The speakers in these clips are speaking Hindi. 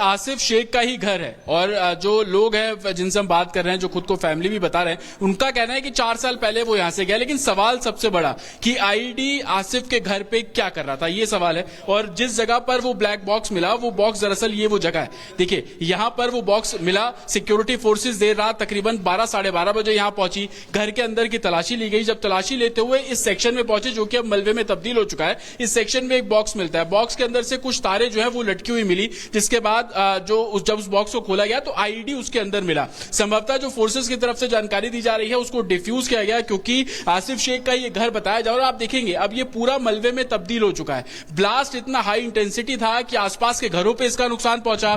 आसिफ शेख का ही घर है और जो लोग हैं जिनसे हम बात कर रहे हैं, जो खुद को फैमिली भी बता रहे हैं, उनका कहना है कि 4 साल पहले वो यहां से गया। लेकिन सवाल सबसे बड़ा कि आईडी आसिफ के घर पे क्या कर रहा था, ये सवाल है। और जिस जगह पर वो ब्लैक बॉक्स मिला, वो बॉक्स दरअसल ये वो जगह है। देखिए, यहां पर वो बॉक्स मिला, सिक्योरिटी फोर्सेज देर रात तकरीबन 12 साढ़े 12 बजे यहां पहुंची, घर के अंदर की तलाशी ली गई। जब तलाशी लेते हुए इस सेक्शन में पहुंचे, जो कि अब मलबे में तब्दील हो चुका है, इस सेक्शन में एक बॉक्स मिलता है। बॉक्स के अंदर से कुछ तारे जो है वो लटकी हुई मिली, जिसके बाद जब उस बॉक्स को खोला गया तो आईडी उसके अंदर मिला। संभवतः जो फोर्सेस की तरफ से जानकारी दी जा रही है उसको डिफ्यूज किया गया, क्योंकि आसिफ शेख का ये घर बताया जा रहा है। आप देखेंगे अब ये पूरा मलबे में तब्दील हो चुका है। ब्लास्ट इतना हाई इंटेंसिटी था कि आसपास के घरों पे इसका नुकसान पहुंचा।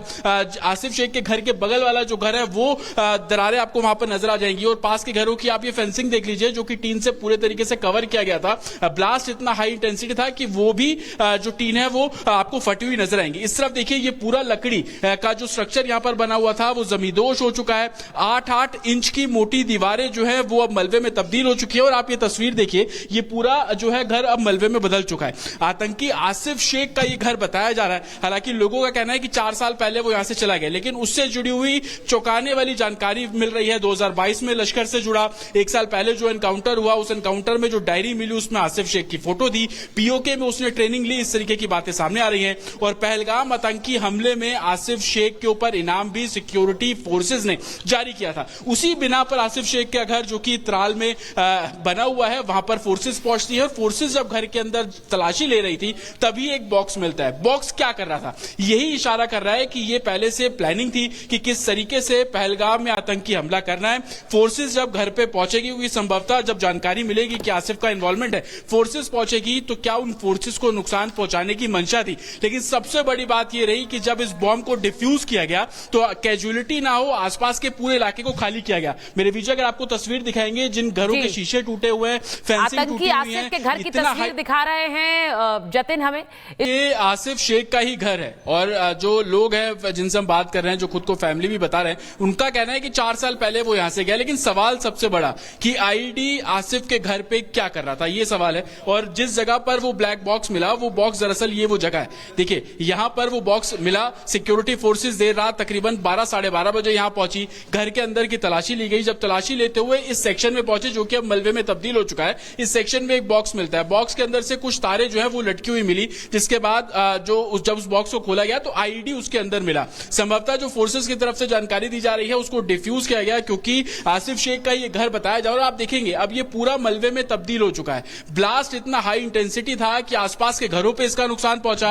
आसिफ शेख के घर के बगल वाला जो घर है वो दरारें आपको वहां पर नजर आ जाएंगी, और पास के घरों की आप ये फेंसिंग देख लीजिए जो कि टीन से पूरे तरीके से कवर किया गया था। ब्लास्ट इतना हाई इंटेंसिटी था कि वो भी जो टीन है वो आपको फटी हुई नजर आएंगी। इस तरफ देखिए, ये पूरा लकड़ी का जो स्ट्रक्चर यहां पर बना हुआ था वो जमींदोश हो चुका है। 8-8 इंच की मोटी दीवारें जो है वो अब मलबे में तब्दील हो चुकी है। और आप ये तस्वीर देखिए, ये पूरा जो है घर अब मलबे में बदल चुका है। आतंकी आसिफ शेख का ये घर बताया जा रहा है। हालांकि लोगों का कहना है कि 4 साल पहले वो यहां से चला गया, लेकिन उससे जुड़ी हुई चौंकाने वाली जानकारी मिल रही है। 2022 में लश्कर से जुड़ा 1 साल पहले जो एनकाउंटर हुआ, उस एनकाउंटर में जो डायरी मिली उसमें आसिफ शेख की फोटो थी। पीओके में उसने ट्रेनिंग ली, इस तरीके की बातें सामने आ रही हैं। और पहलगाम आतंकी हमले में आसिफ शेख के ऊपर इनाम भी सिक्योरिटी फोर्सेज ने जारी किया था। उसी बिना पर आसिफ शेख का घर जो कि त्राल में बना हुआ है, वहां पर फोर्सेज पहुंचती है। और फोर्सेज जब घर के अंदर तलाशी ले रही थी तभी एक बॉक्स मिलता है। बॉक्स क्या कर रहा था, यही इशारा कर रहा है कि यह पहले से प्लानिंग थी कि किस तरीके से पहलगाम में आतंकी हमला करना है। फोर्सेज जब घर पे पहुंचेगी, क्योंकि संभवतः जब जानकारी मिलेगी कि आसिफ का इन्वॉल्वमेंट है, फोर्सेज पहुंचेगी तो क्या उन फोर्सेज को नुकसान पहुंचाने की मंशा थी। लेकिन सबसे बड़ी बात यह रही कि जब इस बॉम्ब को डिफ्यूज किया गया तो कैजुअलिटी ना हो, आसपास के पूरे इलाके को खाली किया गया। मेरे विजय, अगर आपको तस्वीर दिखाएंगे, जिन घरों के शीशे टूटे हुए हैं, फेंसिंग टूटी हुई है, आसिफ के घर की तस्वीर दिखा रहे हैं जतिन हमें। ये आसिफ शेख का ही घर है और जो लोग हैं जिनसे हम बात कर रहे हैं, जो खुद को फैमिली भी बता रहे हैं, उनका कहना है कि 4 साल पहले वो यहां से गया। लेकिन सवाल सबसे बड़ा कि आईडी आसिफ के घर पे क्या कर रहा था, ये सवाल है। और जिस जगह पर वो ब्लैक बॉक्स मिला, वो बॉक्स दरअसल ये वो जगह है। देखिए, यहां पर वो बॉक्स मिला, सिक्योरिटी फोर्सेज देर रात तकरीबन 12 साढ़े 12 बजे यहां पहुंची, घर के अंदर की तलाशी ली गई। जब तलाशी लेते हुए इस सेक्शन में पहुंचे, जो कि अब मलबे में तब्दील हो चुका है, इस सेक्शन में एक बॉक्स मिलता है। बॉक्स के अंदर से कुछ तारे जो है वो लटकी हुई मिली, जिसके बाद जब उस बॉक्स को खोला गया तो आईडी उसके अंदर मिला। संभवतः जो फोर्सेस की तरफ से जानकारी दी जा रही है उसको डिफ्यूज किया गया, क्योंकि आसिफ शेख का ये घर बताया जा रहा है। आप देखेंगे अब ये पूरा मलबे में तब्दील हो चुका है। ब्लास्ट इतना हाई इंटेंसिटी था कि आसपास के घरों पे इसका नुकसान पहुंचा।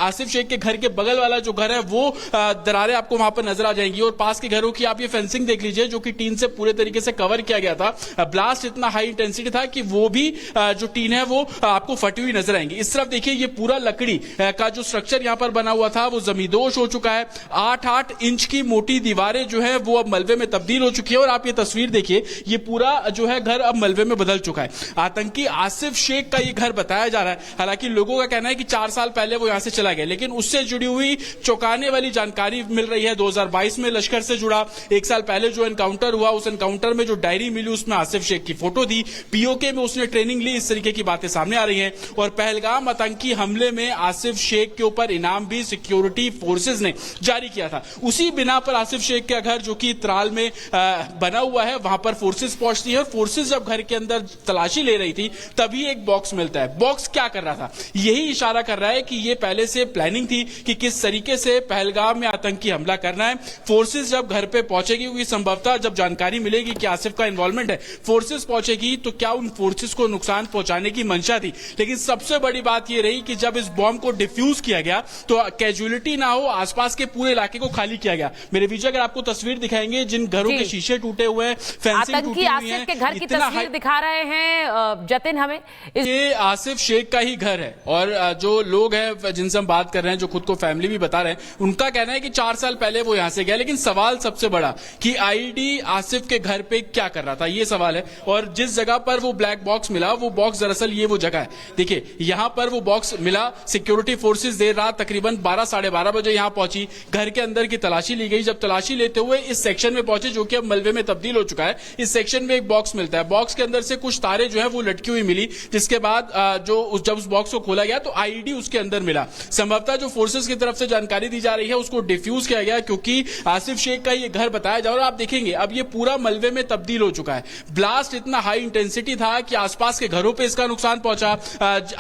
आसिफ शेख के घर के बगल वाला जो घर है वो दरारें आपको वहां पर नजर आ जाएंगी, और पास के घरों की आप ये फेंसिंग देख लीजिए जो कि टीन से पूरे तरीके से कवर किया गया था। ब्लास्ट इतना हाई इंटेंसिटी था कि वो भी जो टीन है वो आपको फटी हुई नजर आएंगी। इस तरफ देखिए, ये पूरा लकड़ी का जो स्ट्रक्चर यहां पर बना हुआ था वो जमींदोश हो चुका है। 8-8 इंच की मोटी दीवारें जो है वो अब मलबे में तब्दील हो चुकी है। और आप ये तस्वीर देखिए, ये पूरा जो है घर अब मलबे में बदल चुका है। आतंकी आसिफ शेख का ये घर बताया जा रहा है। हालांकि लोगों का कहना है कि 4 साल पहले वो यहां से चला गया, लेकिन उससे जुड़ी हुई चौंकाने वाली जानकारी मिल रही है। 2022 में लश्कर से जुड़ा 1 साल पहले जो एनकाउंटर हुआ, उस एनकाउंटर में जो डायरी मिली उसमें आसिफ शेख की फोटो थी। पीओके में उसने ट्रेनिंग ली, इस तरीके की बातें सामने आ रही हैं। और पहलगाम आतंकी हमले में आसिफ शेख के ऊपर इनाम भी सिक्योरिटी फोर्सेज ने जारी किया था। उसी बिना पर आसिफ शेख का घर जो कि त्राल में बना हुआ है, वहां पर फोर्सेज पहुंचती है। और फोर्सेज जब घर के अंदर तलाशी ले रही थी तभी एक बॉक्स मिलता है। बॉक्स क्या कर रहा था, यही इशारा कर रहा है कि यह पहले से प्लानिंग थी कि किस तरीके से पहलगाम में आतंकी हमला करना है। फोर्सेज जब घर पे पहुंचेगी, क्योंकि संभवतः जब जानकारी मिलेगी कि आसिफ का इन्वॉल्वमेंट है, फोर्सेज पहुंचेगी तो क्या उन फोर्सेज को नुकसान पहुंचाने की मंशा थी। लेकिन सबसे बड़ी बात यह रही कि जब इस बॉम्ब को डिफ्यूज किया गया तो कैजुअलिटी ना हो, आसपास के पूरे इलाके को खाली किया गया। मेरे विजय, अगर आपको तस्वीर दिखाएंगे, जिन घरों के शीशे टूटे हुए हैं, फेंसिंग टूटी हुई है, आसिफ के घर की तस्वीर दिखा रहे हैं जतिन हमें। ये आसिफ शेख का ही घर है और जो लोग हैं जिनसे हम बात कर रहे हैं, जो खुद को फैमिली भी बता रहे हैं, उनका कहना है कि 4 साल पहले वो यहां से गया। लेकिन सवाल सबसे बड़ा कि आईडी आसिफ के घर पे क्या कर रहा था, ये सवाल है। और जिस जगह पर वो ब्लैक बॉक्स मिला, वो बॉक्स दरअसल ये वो जगह है। देखिए, यहां पर वो बॉक्स मिला, सिक्योरिटी फोर्सेज देर रात तकरीबन 12 साढ़े 12 बजे यहां पहुंची, घर के अंदर की तलाशी ली गई। जब तलाशी लेते हुए इस सेक्शन में पहुंचे, जो कि अब मलबे में तब्दील हो चुका है, इस सेक्शन में एक बॉक्स मिलता है। बॉक्स के अंदर से कुछ तारे जो है वो लटकी हुई मिली, जिसके बाद जब उस बॉक्स को खोला गया तो आईडी उसके अंदर मिला। संभवतः जो फोर्सेस की तरफ से जानकारी दी दी जा रही है उसको डिफ्यूज किया गया, क्योंकि आसिफ शेख का ये घर बताया जा रहा है। और आप देखेंगे अब ये पूरा मलबे में तब्दील हो चुका है। ब्लास्ट इतना हाई इंटेंसिटी था कि आसपास के घरों पे इसका नुकसान पहुंचा।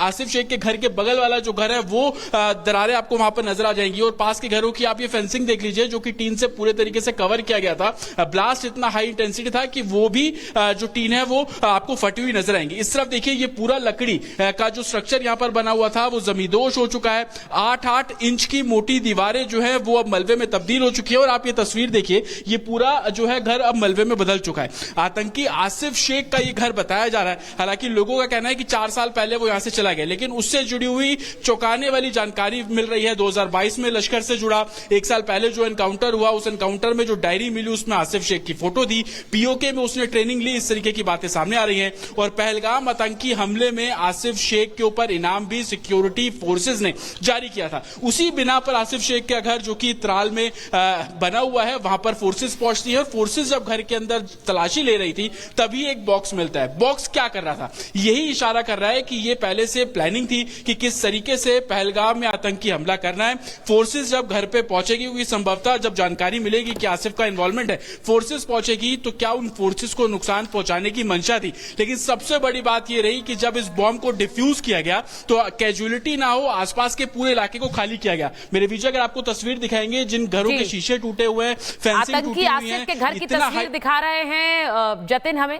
आसिफ शेख के घर के बगल वाला जो घर है वो दरारें आपको वहां पर नजर आ जाएंगी, और पास के घरों की आप ये फेंसिंग देख लीजिए जो कि टीन से पूरे तरीके से कवर किया गया था। ब्लास्ट इतना हाई इंटेंसिटी था कि वो भी जो टीन है वो आपको फटी हुई नजर आएंगी। इस तरफ देखिए ये पूरा लकड़ी का जो स्ट्रक्चर यहां पर बना हुआ था वो जमींदोज हो चुका है। 8-8 इंच की मोटी दीवारें जो है वो अब मलबे में तब्दील हो चुकी है। और आप ये तस्वीर देखिए, ये पूरा जो है घर अब मलबे में बदल चुका है। आतंकी आसिफ शेख का ये घर बताया जा रहा है। हालांकि लोगों का कहना है कि 4 साल पहले वो यहां से चला गया, लेकिन उससे जुड़ी हुई चौंकाने वाली जानकारी मिल रही है। 2022 में लश्कर से जुड़ा 1 साल पहले जो एनकाउंटर हुआ, उस एनकाउंटर में जो डायरी मिली उसमें आसिफ शेख की फोटो दी। पीओके में उसने ट्रेनिंग ली, इस तरीके की बातें सामने आ रही हैं। और पहलगाम आतंकी हमले में आसिफ शेख के ऊपर इनाम भी सिक्योरिटी फोर्सेज ने जारी किया था। उसी बिना पर आसिफ शेख का घर जो कि त्राल में बना हुआ है, वहां पर फोर्सेज पहुंचती है। और फोर्सेज जब घर के अंदर तलाशी ले रही थी तभी एक बॉक्स मिलता है। बॉक्स क्या कर रहा था? यही इशारा कर रहा है कि ये पहले से प्लानिंग थी कि किस तरीके से पहलगाम में आतंकी हमला करना है। फोर्सेज जब घर पे पहुंचेगी, क्योंकि संभवतः जब जानकारी मिलेगी कि आसिफ का इन्वॉल्वमेंट है, फोर्सेज पहुंचेगी तो क्या उन फोर्सेज को नुकसान पहुंचाने की मंशा थी। लेकिन सबसे बड़ी बात यह रही कि जब इस बॉम्ब को डिफ्यूज किया गया तो कैजुअलिटी ना हो, आसपास के पूरे इलाके को खाली किया गया। मेरे विजय अगर आपको तस्वीर दिखाएंगे, जिन घरों के शीशे टूटे हुए हैं, फेंसिंग टूटी हुई है, आतंकी आसिफ के घर की तस्वीर दिखा रहे हैं जतिन हमें।